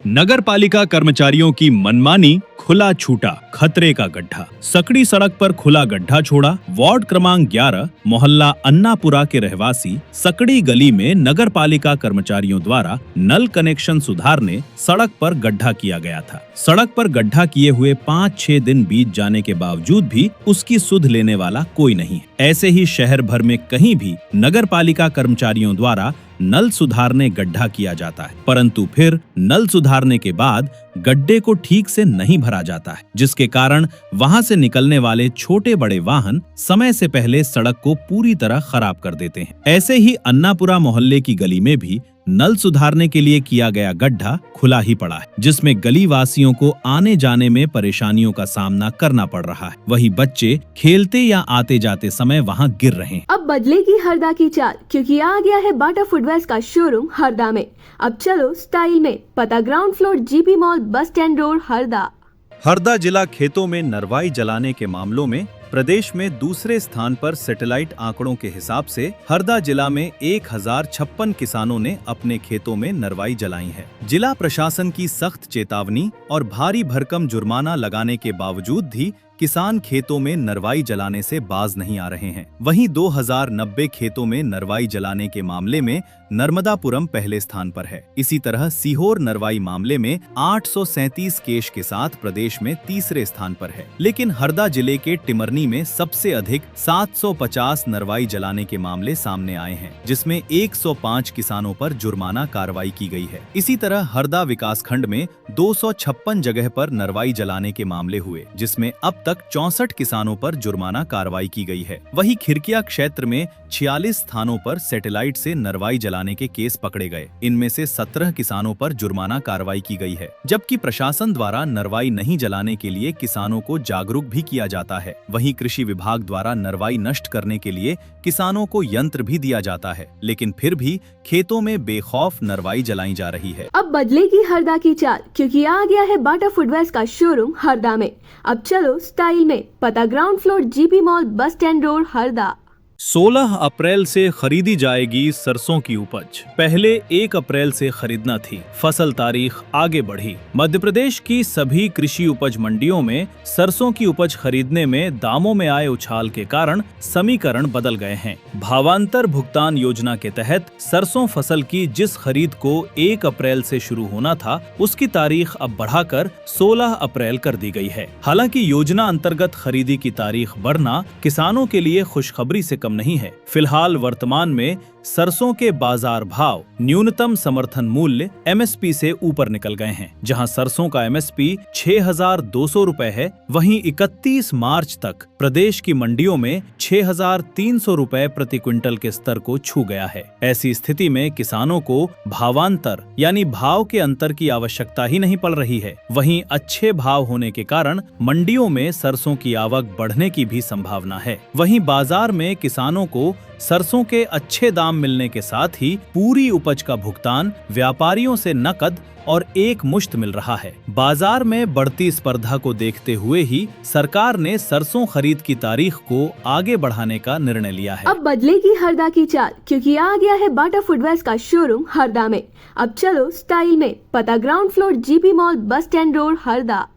नगर पालिका कर्मचारियों की मनमानी, खुला छूटा खतरे का गड्ढा। सकड़ी सड़क पर खुला गड्ढा छोड़ा। वार्ड क्रमांक 11 मोहल्ला अन्नापुरा के रहवासी सकड़ी गली में नगर पालिका कर्मचारियों द्वारा नल कनेक्शन सुधारने सड़क पर गड्ढा किया गया था। सड़क पर गड्ढा किए हुए 5-6 दिन बीत जाने के बावजूद भी उसकी सुध लेने वाला कोई नहीं है। ऐसे ही शहर भर में कहीं भी नगर पालिका कर्मचारियों द्वारा नल सुधारने गड्ढा किया जाता है, परंतु फिर नल सुधारने के बाद गड्ढे को ठीक से नहीं भरा जाता है, जिसके कारण वहां से निकलने वाले छोटे बड़े वाहन समय से पहले सड़क को पूरी तरह खराब कर देते हैं। ऐसे ही अन्नापुरा मोहल्ले की गली में भी नल सुधारने के लिए किया गया गड्ढा खुला ही पड़ा है, जिसमें गली वासियों को आने जाने में परेशानियों का सामना करना पड़ रहा है। वही बच्चे खेलते या आते जाते समय वहां गिर रहे हैं। अब बदलेगी हरदा की चाल, क्योंकि आ गया है बाटा फुटवेयर का शोरूम हरदा में। अब चलो स्टाइल में, पता ground floor GP mall, bus stand road, Harda. Harda जिला खेतों में नरवाई जलाने के मामलों में प्रदेश में दूसरे स्थान पर। सैटेलाइट आंकड़ों के हिसाब से हरदा जिला में 1056 किसानों ने अपने खेतों में नरवाई जलाई है। जिला प्रशासन की सख्त चेतावनी और भारी भरकम जुर्माना लगाने के बावजूद भी किसान खेतों में नरवाई जलाने से बाज नहीं आ रहे हैं। वहीं 2090 खेतों में नरवाई जलाने के मामले में नर्मदापुरम पहले स्थान पर है। इसी तरह सीहोर नरवाई मामले में 837 केस के साथ प्रदेश में तीसरे स्थान पर है। लेकिन हरदा जिले के टिमरनी में सबसे अधिक 750 नरवाई जलाने के मामले सामने आए हैं, जिसमें 105 किसानों पर जुर्माना कार्रवाई की गई है। इसी तरह हरदा विकास खंड में 256 जगह पर नरवाई जलाने के मामले हुए, जिसमें अब तक 64 किसानों पर जुर्माना कार्रवाई की गई है। वहीं खिरकिया क्षेत्र में 46 स्थानों पर सैटेलाइट से नरवाई जलाने के केस पकड़े गए। इनमें से 17 किसानों पर जुर्माना कार्रवाई की गई है, जबकि प्रशासन द्वारा नरवाई नहीं जलाने के लिए किसानों को जागरूक भी किया जाता है। वहीं कृषि विभाग द्वारा नरवाई नष्ट करने के लिए किसानों को यंत्र भी दिया जाता है, लेकिन फिर भी खेतों में बेखौफ नरवाई जलाई जा रही है। अब बदलेगी हरदा की चाल, क्योंकि आ गया है बाटा फुटवेयर का शोरूम हरदा में। अब चलो स्टाइल में, पता ground floor GP mall, bus stand road, Harda. 16 अप्रैल से खरीदी जाएगी सरसों की उपज। पहले 1 अप्रैल से खरीदना थी, फसल तारीख आगे बढ़ी। मध्य प्रदेश की सभी कृषि उपज मंडियों में सरसों की उपज खरीदने में दामों में आए उछाल के कारण समीकरण बदल गए हैं। भावांतर भुगतान योजना के तहत सरसों फसल की जिस खरीद को 1 अप्रैल से शुरू होना था, उसकी तारीख अब बढ़ाकर 16 अप्रैल कर दी गई है। हालांकि योजना अंतर्गत खरीदी की तारीख बढ़ना किसानों के लिए खुशखबरी से नहीं है। फिलहाल वर्तमान में सरसों के बाजार भाव न्यूनतम समर्थन मूल्य एमएसपी से ऊपर निकल गए हैं। जहां सरसों का एमएसपी 6,200 रुपए है, वहीं 31 मार्च तक प्रदेश की मंडियों में 6,300 रुपए प्रति क्विंटल के स्तर को छू गया है। ऐसी स्थिति में किसानों को भावांतर यानी भाव के अंतर की आवश्यकता ही नहीं पड़ रही है। वहीं अच्छे भाव होने के कारण मंडियों में सरसों की आवक बढ़ने की भी संभावना है। वहीं बाजार में किसानों को सरसों के अच्छे दाम मिलने के साथ ही पूरी उपज का भुगतान व्यापारियों से नकद और एक मुश्त मिल रहा है। बाजार में बढ़ती स्पर्धा को देखते हुए ही सरकार ने सरसों खरीद की तारीख को आगे बढ़ाने का निर्णय लिया है। अब बदलेगी हरदा की चाल, क्योंकि आ गया है बाटा फुटवेयर का शोरूम हरदा में। अब चलो स्टाइल में, पता ground floor GP mall, bus stand road, Harda.